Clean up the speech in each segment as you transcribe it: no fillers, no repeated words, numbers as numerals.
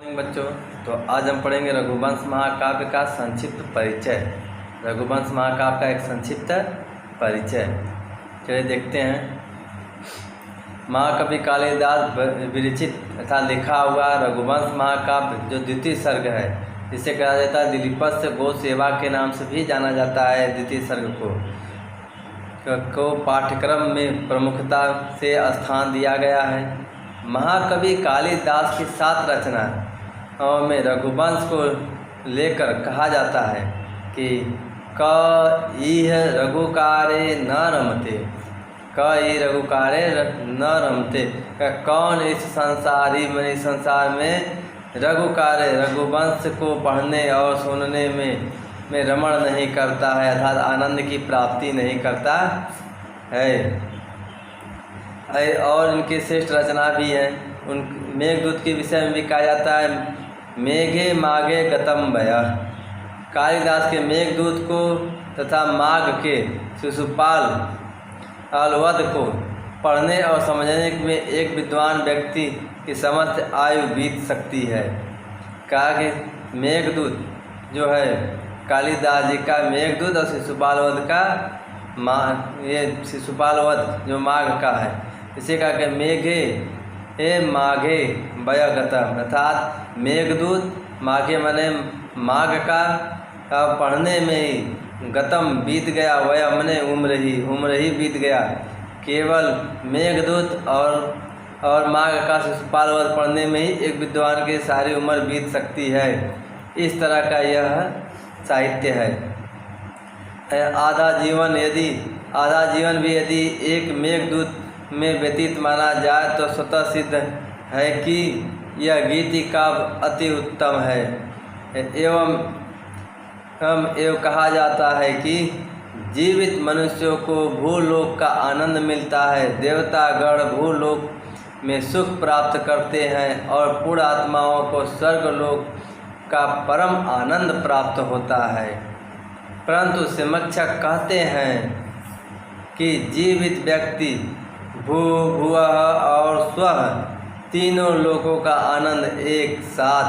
बच्चों, तो आज हम पढ़ेंगे रघुवंश महाकाव्य का संक्षिप्त परिचय। रघुवंश महाकाव्य का एक संक्षिप्त परिचय चलिए देखते हैं। महाकवि कालिदास विरचित तथा लिखा हुआ रघुवंश महाकाव्य जो द्वितीय सर्ग है, जिसे कहा जाता है दिलीपस्य गो सेवा के नाम से भी जाना जाता है। द्वितीय सर्ग को पाठ्यक्रम में प्रमुखता से स्थान दिया गया है। महाकवि कालिदास की 7 रचना में रघुवंश को लेकर कहा जाता है कि क इह रघुकारे न रमते, क ई रघुकारे न रमते, कौन इस संसार में रघुकारे रघुवंश को पढ़ने और सुनने में रमण नहीं करता है, अर्थात आनंद की प्राप्ति नहीं करता है। और इनकी श्रेष्ठ रचना भी है। उन मेघदूत के विषय में भी कहा जाता है मेघे माघे गतम वयः। कालिदास के मेघदूत को तथा माघ के शिशुपाल अलवद को पढ़ने और समझने में एक विद्वान व्यक्ति की समस्त आयु बीत सकती है। कहा कि मेघदूत जो है कालिदास जी का मेघदूत और शिशुपालवध का ये शिशुपालवध जो माघ का है, इसे कहा कि मेघे माघे वयगतम, अर्थात मेघदूत माघे मने माघ का पढ़ने में ही गतम बीत गया, वय मने उम्र ही बीत गया। केवल मेघदूत और माघ का शिशुपालवध पढ़ने में ही एक विद्वान की सारी उम्र बीत सकती है। इस तरह का यह साहित्य है। आधा जीवन भी यदि एक मेघदूत में व्यतीत माना जाए तो स्वतः सिद्ध है कि यह गीति काव्य अति उत्तम है। एवं कहा जाता है कि जीवित मनुष्यों को भूलोक का आनंद मिलता है, देवतागण भूलोक में सुख प्राप्त करते हैं और पूर्ण आत्माओं को स्वर्गलोक का परम आनंद प्राप्त होता है। परंतु समीक्षक कहते हैं कि जीवित व्यक्ति भुवः और स्वः तीनों लोकों का आनंद एक साथ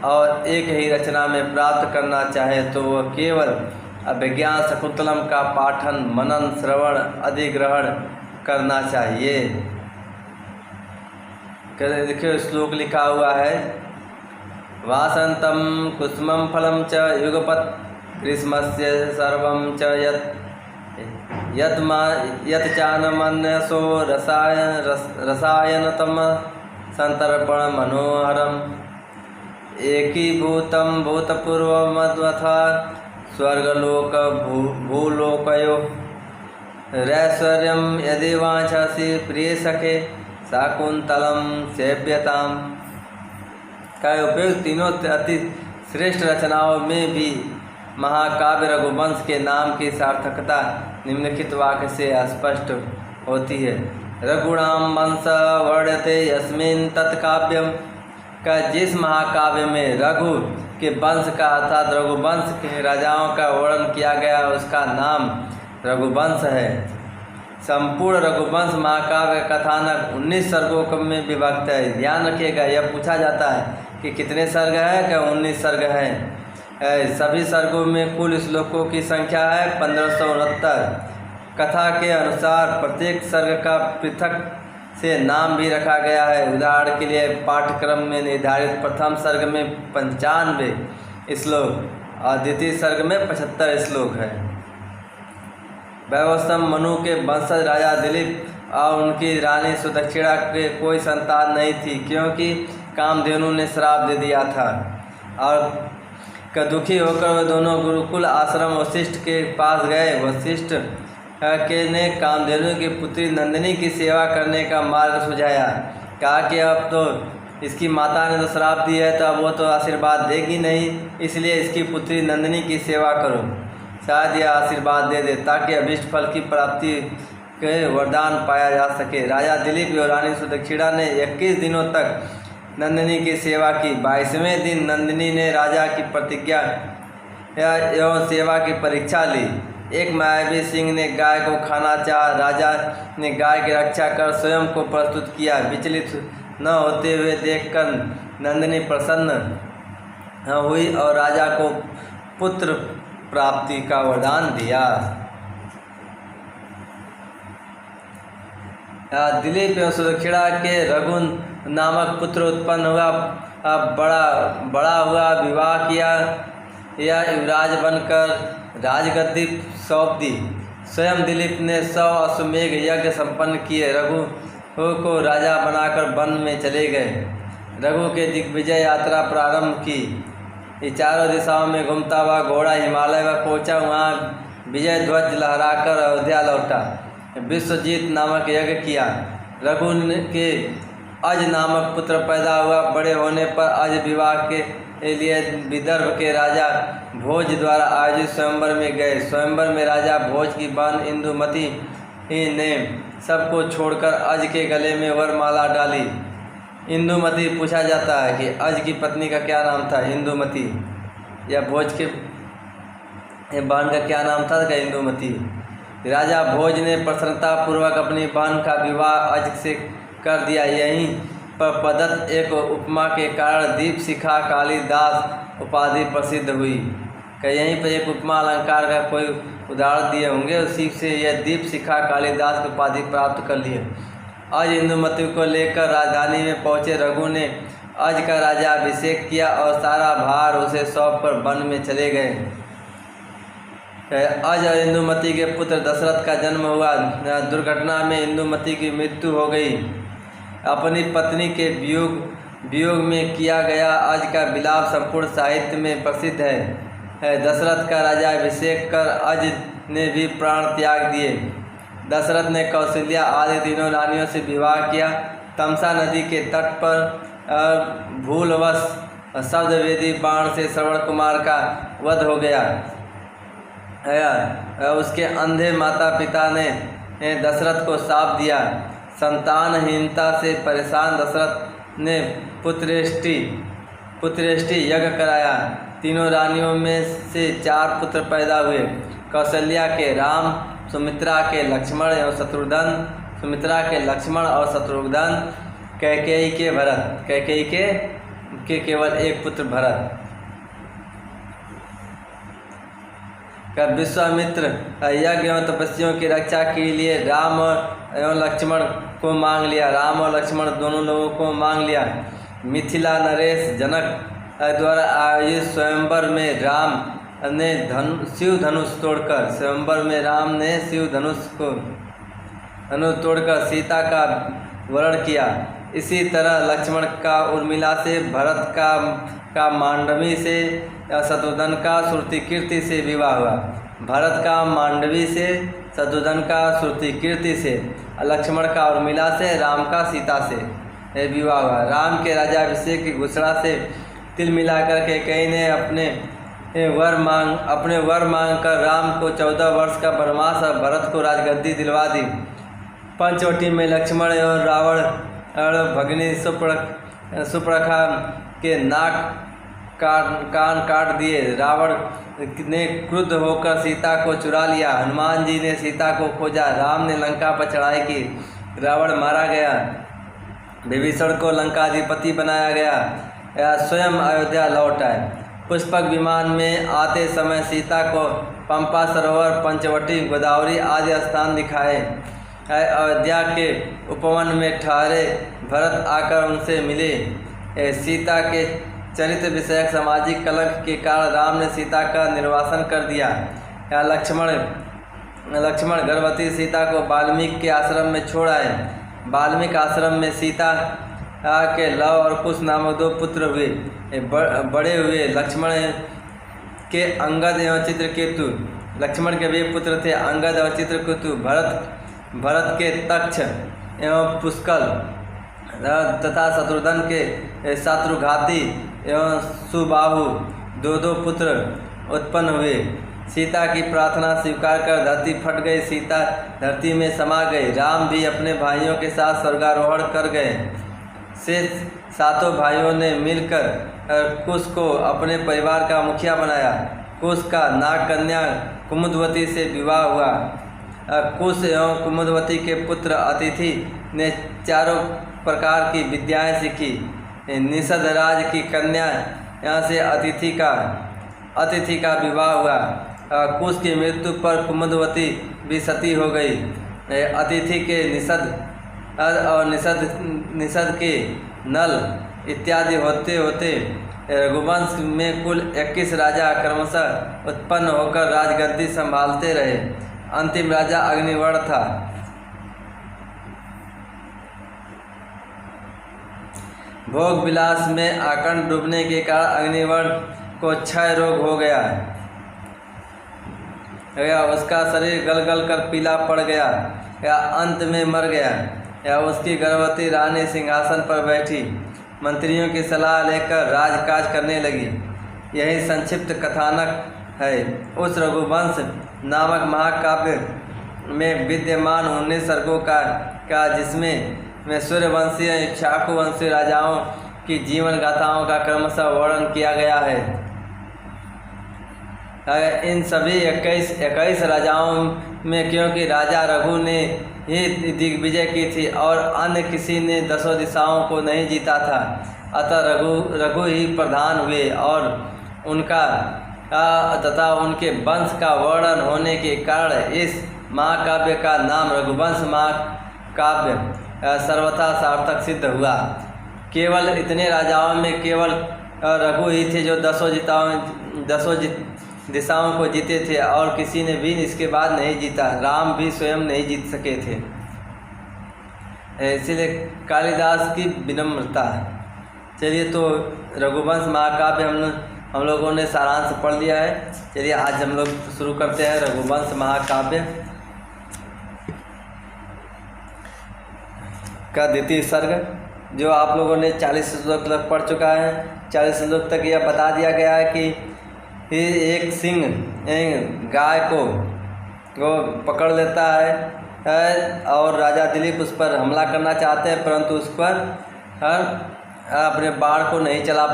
और एक ही रचना में प्राप्त करना चाहे तो वह केवल अभिज्ञान शकुंतलम का पाठन मनन श्रवण अधिग्रहण करना चाहिए। देखिए श्लोक लिखा हुआ है वासंतम कुसुमं फलम च युगपत् ग्रीष्मस्य सर्वं च यत् चानमन्यसो रसायनतम संतर्पण मनोहरम एकीभूतं भूतपूर्वमद्वथा स्वर्गलोक भूलोकयो रैश्वर्यं यदि वांछसि प्रिय सखे शाकुंतलम सेव्यताम। का उपयोग तीनों अति श्रेष्ठ रचनाओं में भी महाकाव्य रघुवंश के नाम की सार्थकता निम्नलिखित वाक्य से स्पष्ट होती है। रघुणाम वंश वर्ण्यते यस्मिन् तत्काव्यम, का जिस महाकाव्य में रघु के वंश का अर्थात रघुवंश के राजाओं का वर्णन किया गया उसका नाम रघुवंश है। संपूर्ण रघुवंश महाकाव्य कथानक 19 सर्गों में विभक्त है। ध्यान रखिएगा, यह पूछा जाता है कि कितने सर्ग है, क्या 19 सर्ग हैं। सभी सर्गों में कुल श्लोकों की संख्या है 1569। कथा के अनुसार प्रत्येक सर्ग का पृथक से नाम भी रखा गया है। उदाहरण के लिए पाठ्यक्रम में निर्धारित प्रथम सर्ग में 95 श्लोक और द्वितीय सर्ग में 75 श्लोक है। वैवस्वत मनु के वंशज राजा दिलीप और उनकी रानी सुदक्षिणा के कोई संतान नहीं थी, क्योंकि कामधेनु ने श्राप दे दिया था। और दुखी होकर वे दोनों गुरुकुल आश्रम वशिष्ठ के पास गए। वशिष्ठ ने कामधेनु की पुत्री नंदिनी की सेवा करने का मार्ग सुझाया। कहा कि अब तो इसकी माता ने तो श्राप दिया है, तो अब वो तो आशीर्वाद देगी नहीं, इसलिए इसकी पुत्री नंदिनी की सेवा करो, शायद यह आशीर्वाद दे दे ताकि अभीष्ट फल की प्राप्ति के वरदान पाया जा सके। राजा दिलीप और रानी सुदक्षिणा ने 21 दिनों तक नंदिनी की सेवा की। 22वें दिन नंदिनी ने राजा की प्रतिज्ञा एवं सेवा की परीक्षा ली। एक मायावी सिंह ने गाय को खाना चाहा। राजा ने गाय की रक्षा कर स्वयं को प्रस्तुत किया। विचलित न होते हुए देखकर नंदिनी प्रसन्न हुई और राजा को पुत्र प्राप्ति का वरदान दिया। दिलीप एवं सुदक्षिणा के रघु नामक पुत्र उत्पन्न हुआ। बड़ा हुआ, विवाह किया, या युवराज बनकर राजगद्दी सौंप दी। स्वयं दिलीप ने 100 अश्वमेघ यज्ञ संपन्न किए। रघु को राजा बनाकर वन में चले गए। रघु के दिग्विजय यात्रा प्रारंभ की। ये चारों दिशाओं में घूमता हुआ घोड़ा हिमालय में पहुंचा। वहाँ विजय ध्वज लहराकर अयोध्या लौटा। विश्वजीत नामक यज्ञ किया। रघु के अज नामक पुत्र पैदा हुआ। बड़े होने पर अज विवाह के लिए विदर्भ के राजा भोज द्वारा आयोजित स्वयंवर में गए। स्वयंवर में राजा भोज की बहन इंदुमती ने सबको छोड़कर अज के गले में वरमाला डाली। इंदुमती पूछा जाता है कि अज की पत्नी का क्या नाम था? इंदुमती। या भोज के बहन का क्या नाम था? इंदुमती। राजा भोज ने प्रसन्नतापूर्वक अपनी बहन का विवाह अज से कर दिया। यहीं पर प्रदत्त एक उपमा के कारण दीप शिखा कालिदास उपाधि प्रसिद्ध हुई। क्या यहीं पर एक उपमा अलंकार का कोई उदाहरण दिए होंगे, उसी से यह दीप शिखा कालिदास की उपाधि प्राप्त कर लिए। अज इंदुमती को लेकर राजधानी में पहुँचे रघु ने अज का राजा अभिषेक किया और सारा भार उसे सौंप कर वन में चले गए। अज और इंदुमती के पुत्र दशरथ का जन्म हुआ। दुर्घटना में इंदुमती की मृत्यु हो गई। अपनी पत्नी के वियोग में किया गया अज का विलाप संपूर्ण साहित्य में प्रसिद्ध है। दशरथ का राज्य अभिषेक कर अज ने भी प्राण त्याग दिए। दशरथ ने कौशल्या आदि तीनों रानियों से विवाह किया। तमसा नदी के तट पर भूलवश शब्दवेदी बाण से श्रवण कुमार का वध हो गया। उसके अंधे माता पिता ने दशरथ को शाप दिया। संतानहीनता से परेशान दशरथ ने पुत्रेष्टि यज्ञ कराया। तीनों रानियों में से 4 पुत्र पैदा हुए। कौशल्या के राम, सुमित्रा के लक्ष्मण एवं शत्रुघ्न, सुमित्रा के लक्ष्मण और शत्रुघ्न, कैकेयी के भरत। कैकेयी के केवल एक पुत्र भरत। विश्वामित्र यज्ञ एवं तपस्वियों की रक्षा के लिए राम एवं लक्ष्मण को मांग लिया। राम और लक्ष्मण दोनों लोगों को मांग लिया। मिथिला नरेश जनक द्वारा आयोजित स्वयंवर में राम ने शिव धनुष तोड़कर तोड़कर सीता का वरण किया। इसी तरह लक्ष्मण का उर्मिला से, भरत का मांडवी से, शत्रुघ्न का श्रुतिकीर्ति से विवाह हुआ। भरत का मांडवी से, शत्रुघ्न का श्रुतिकीर्ति से, लक्ष्मण का उर्मिला से, राम का सीता से विवाह हुआ। राम के राज्याभिषेक की घोषणा से तिल मिलाकर कैकेयी ने अपने वर मांग कर राम को 14 वर्ष का वनवास और भरत को राजगद्दी दिलवा दी। पंचवटी में लक्ष्मण एवं रावण भगिनी सुपर्णखा के कान काट दिए। रावण ने क्रुद्ध होकर सीता को चुरा लिया। हनुमान जी ने सीता को खोजा। राम ने लंका पर चढ़ाई की। रावण मारा गया। विभीषण को लंकाधिपति बनाया गया। स्वयं अयोध्या लौट आए। पुष्पक विमान में आते समय सीता को पंपा सरोवर, पंचवटी, गोदावरी आदि स्थान दिखाए। अयोध्या के उपवन में ठहरे भरत आकर उनसे मिले। सीता के चरित्र विषयक सामाजिक कलंक के कारण राम ने सीता का निर्वासन कर दिया। लक्ष्मण गर्भवती सीता को वाल्मीकि के आश्रम में छोड़ आए। वाल्मीकि आश्रम में सीता के लव और कुश नामक 2 पुत्र हुए। बड़े हुए लक्ष्मण के अंगद एवं चित्रकेतु। लक्ष्मण के वे पुत्र थे अंगद और चित्रकेतु। भरत के तक्ष एवं पुष्कल तथा शत्रुघ्न के शत्रुघाती एवं सुबाहु 2 पुत्र उत्पन्न हुए। सीता की प्रार्थना स्वीकार कर धरती फट गई। सीता धरती में समा गई। राम भी अपने भाइयों के साथ स्वर्गारोहण कर गए। शेष 7 भाइयों ने मिलकर कुश को अपने परिवार का मुखिया बनाया। कुश का नागकन्या कुमुदवती से विवाह हुआ। कुश एवं कुमुदवती के पुत्र अतिथि ने 4 प्रकार की विद्याएं सीखी। निषद राज की कन्या यहाँ से अतिथि का विवाह हुआ। कुश की मृत्यु पर कुमुदवती भी सती हो गई। अतिथि के निषद और निषद के नल इत्यादि होते होते रघुवंश में कुल 21 राजा क्रमशः उत्पन्न होकर राजगद्दी संभालते रहे। अंतिम राजा अग्निवर्ण था। भोग विलास में आकंठ डूबने के कारण अग्निवर्ण को क्षय रोग हो गया। उसका शरीर गल गल कर पीला पड़ गया या अंत में मर गया। या उसकी गर्भवती रानी सिंहासन पर बैठी मंत्रियों की सलाह लेकर राजकाज करने लगी। यही संक्षिप्त कथानक है उस रघुवंश नामक महाकाव्य में विद्यमान 19 सर्गों का जिसमें सूर्यवंशी इक्ष्वाकु वंशी राजाओं की जीवन गाथाओं का क्रमशः वर्णन किया गया है। इन सभी 21 राजाओं में क्योंकि राजा रघु ने ही दिग्विजय की थी और अन्य किसी ने 10 दिशाओं को नहीं जीता था, अतः रघु ही प्रधान हुए और उनका तथा उनके वंश का वर्णन होने के कारण इस महाकाव्य का नाम रघुवंश महाकाव्य सर्वथा सार्थक सिद्ध हुआ। केवल इतने राजाओं में केवल रघु ही थे जो 10 दिशाओं को जीते थे और किसी ने भी इसके बाद नहीं जीता। राम भी स्वयं नहीं जीत सके थे। इसीलिए कालिदास की विनम्रता। चलिए, तो रघुवंश महाकाव्य हम लोगों ने सारांश पढ़ लिया है। चलिए आज हम लोग शुरू करते हैं रघुवंश महाकाव्य का द्वितीय सर्ग, जो आप लोगों ने 40 श्लोक तक पढ़ चुका है। 40 श्लोक तक यह बता दिया गया है कि एक सिंह गाय को पकड़ लेता है और राजा दिलीप उस पर हमला करना चाहते हैं, परंतु उस पर अपने बाण को नहीं चला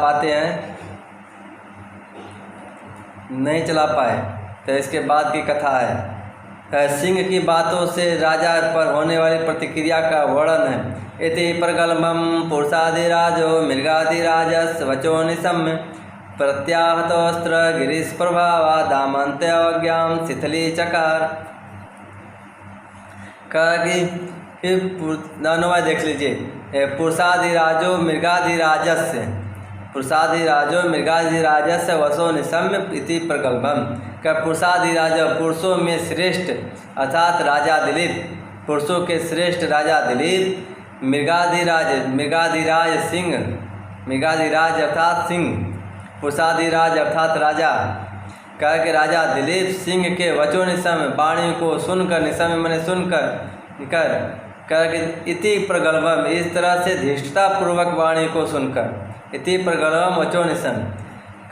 पाए। तो इसके बाद की कथा है। सिंह की बातों से राजा पर होने वाली प्रतिक्रिया का वर्णन है। इति प्रगल्भम पुरुषादिराजो मृगादिराजस् वचो निशम्य प्रत्याहतोस्त्र गिरीश प्रभावा दामंत्य अवज्ञाम शिथिली चकार। कहा कि अनुवाद देख लीजिए। पुरुषादिराजो मृगादिराजस्य वसो निशम्य इति प्रगल्भम। का पुरुषादिराज पुरुषों में श्रेष्ठ अर्थात राजा दिलीप, पुरुषों के श्रेष्ठ राजा दिलीप, मृगादिराज अर्थात सिंह, पुरुषादिराज अर्थात राजा। कहा कि राजा दिलीप सिंह के वचो निशम्य वाणी को सुनकर, निशम्य मैंने सुनकर कहा कि इति प्रगल्भम इस तरह से धृष्टतापूर्वक वाणी को सुनकर, इति प्रगल्भम वचो निशम्य।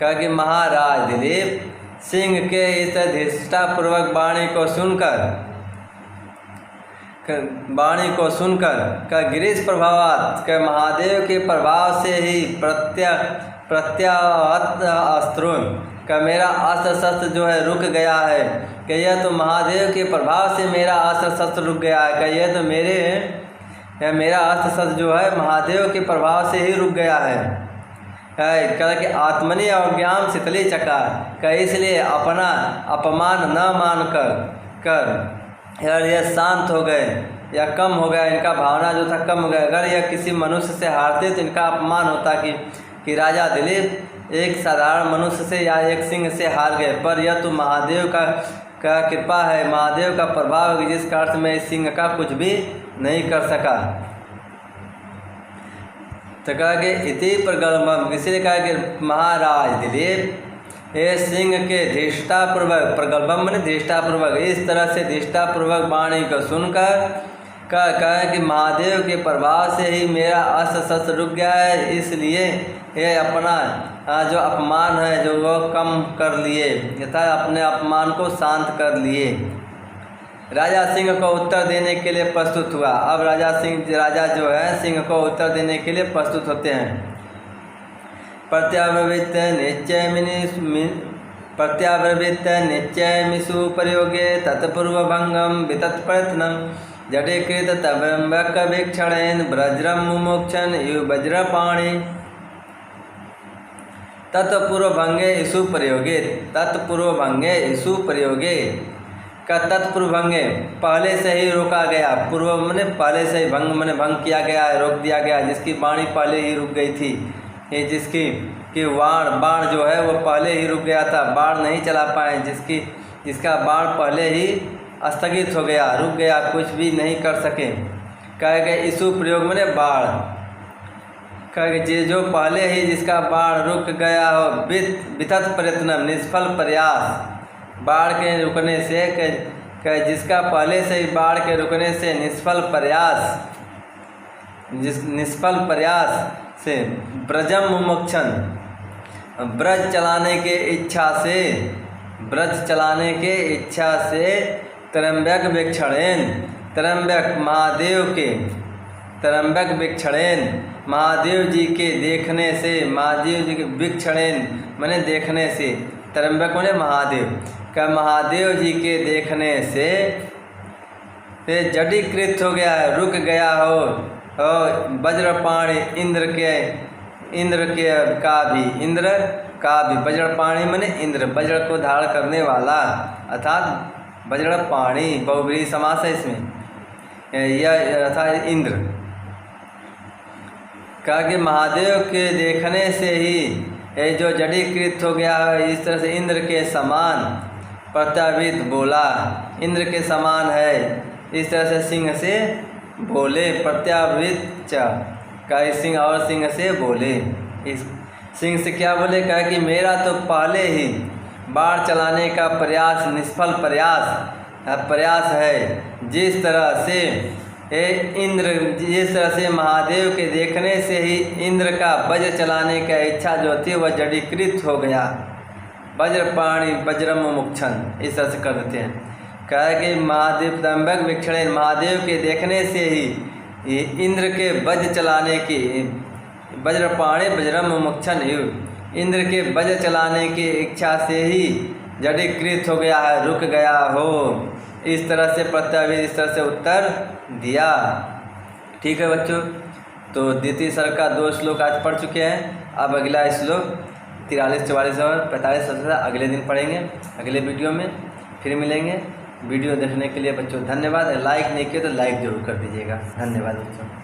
कहा कि महाराज दिलीप सिंह के इस धृष्टतापूर्वक वाणी को सुनकर का गिरीश प्रभावात का महादेव के प्रभाव से ही प्रत्याहत अस्त्रों का मेरा अस्त्र शस्त्र जो है रुक गया है। कि यह तो महादेव के प्रभाव से मेरा अस्त्र शस्त्र रुक गया है। कि यह तो मेरा अस्त्र शस्त्र जो है महादेव के प्रभाव से ही रुक गया है। कह कि आत्मनि अवज्ञान शिथिली चकार। का इसलिए अपना अपमान न मान कर यह शांत हो गए या कम हो गया, इनका भावना जो था कम हो गया। अगर यह किसी मनुष्य से हारते तो इनका अपमान होता कि राजा दिलीप एक साधारण मनुष्य से या एक सिंह से हार गए, पर यह तो महादेव का कृपा है, महादेव का प्रभाव है, जिस कारण मैं इस सिंह का कुछ भी नहीं कर सका। तो कहा कि इति प्रगल्भम इसलिए कहा कि महाराज दिलीप ये सिंह के धृष्टतापूर्वक, प्रगल्भम मैंने धृष्टतापूर्वक, इस तरह से धृष्टतापूर्वक वाणी को सुनकर कहा कि महादेव के प्रभाव से ही मेरा अस्त्र शस्त्र रुक गया है, इसलिए ये अपना जो अपमान है जो वो कम कर लिए तथा अपने अपमान को शांत कर लिए। राजा सिंह को उत्तर देने के लिए प्रस्तुत हुआ। अब राजा जो है सिंह को उत्तर देने के लिए प्रस्तुत होते हैं। प्रत्यावृत्त निश्चयमिषु प्रयोगे तत्पूर्वभंगम वितत प्रयत्नम जडीकृत तबंबक वीक्षणेन वज्रम मुमुक्षन यु वज्रपाणि। तत्पूर्वभंगे इषु प्रयोगे, तत्पूर्वभंगे इषु प्रयोगे का तत्पूर्वभंगे पहले से ही रोका गया, पूर्व मैंने पहले से ही, भंग मैंने भंग किया गया, रोक दिया गया, जिसकी वाणी पहले ही रुक गई थी, ये जिसकी कि बाण जो है वो पहले ही रुक गया था, बाण नहीं चला पाए, जिसका बाण पहले ही स्थगित हो गया, रुक गया, कुछ भी नहीं कर सके। कह गए इषु प्रयोग मैंने बाण, कह गए जो पहले ही जिसका बाण रुक गया हो, वितत प्रयत्न निष्फल प्रयास, बाढ़ के रुकने से जिसका पहले से ही बाढ़ के रुकने से निष्फल प्रयास, निष्फल प्रयास से ब्रजम मुमुक्षन, ब्रज चलाने के इच्छा से, ब्रज चलाने के इच्छा से त्र्यंबक वीक्षणेन, त्र्यंबक महादेव के, त्र्यंबक वीक्षणेन महादेव जी के देखने से, महादेव जी के वीक्षणेन मैंने देखने से, त्र्यंबक मैंने महादेव का, महादेव जी के देखने से जड़ीकृत हो गया है, रुक गया हो वज्रपाणी इंद्र के का भी, इंद्र का भी, वज्रपाणी मैंने इंद्र, वज्र को धारण करने वाला, अर्थात वज्रपाणी बहुव्रीहि समास है इसमें, यह अर्थात इंद्र का कि महादेव के देखने से ही ये जो जड़ीकृत हो गया है, इस तरह से इंद्र के समान प्रत्यावित बोला, इंद्र के समान है, इस तरह से सिंह से बोले, प्रत्यावित का सिंह और सिंह से बोले, इस सिंह से क्या बोले, कहा कि मेरा तो पहले ही बाढ़ चलाने का प्रयास निष्फल प्रयास है, जिस तरह से इंद्र, जिस तरह से महादेव के देखने से ही इंद्र का वज्र चलाने का इच्छा जो थी वह जड़ीकृत हो गया, वज्रपाणी वज्रम मुक्षण, इस तरह से कर देते हैं। कहा कि महादेव त्र्यंबक वीक्षण, महादेव के देखने से ही इंद्र के वज्र चलाने की, वज्रपाणी वज्रम मुक्षण, इंद्र के वज्र चलाने की इच्छा से ही जड़ीकृत हो गया है, रुक गया हो, इस तरह से प्रत्यावित, इस तरह से उत्तर दिया। ठीक है बच्चों, तो द्वितीय सर्ग का 2 श्लोक आज पढ़ चुके हैं। अब अगला श्लोक 43, 44 और 45 अगले दिन पढ़ेंगे, अगले वीडियो में फिर मिलेंगे। वीडियो देखने के लिए बच्चों धन्यवाद। लाइक नहीं किए तो लाइक जरूर कर दीजिएगा। धन्यवाद बच्चों।